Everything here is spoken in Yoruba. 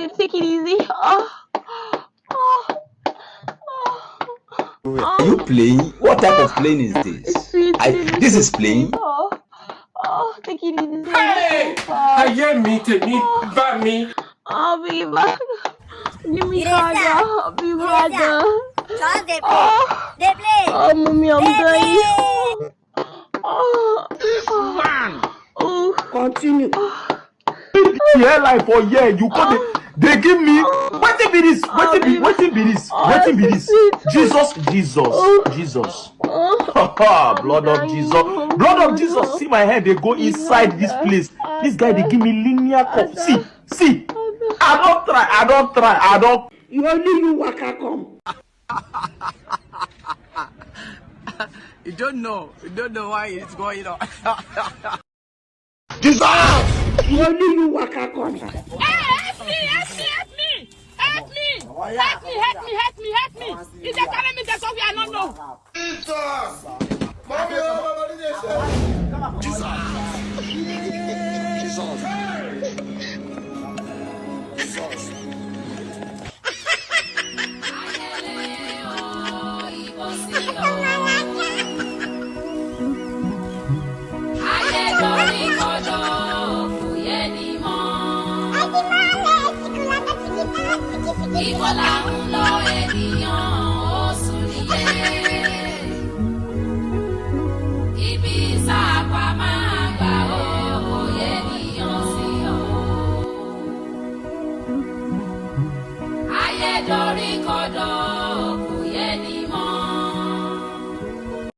Take it easy. Are you playing? What type of playing is this? This is playing. Take it easy. Hey! I hear me, take me, back me. Oh, be back. Give me card. I'll be back. Charles, they play. Oh, mommy, I'm dying. This man. Continue. Here life for year you come they give me wetin be this wetin be this Jesus blood of Jesus see my head they go inside this place this guy they give me linear cup see I don't try You only you waka come. You don't know why it's going on. Jesus. You only you waka come. Help me! Is there telling me that's what we are not know? Jesus. Mommy, Jesus. Ìwọ là ń lọ ènìyàn.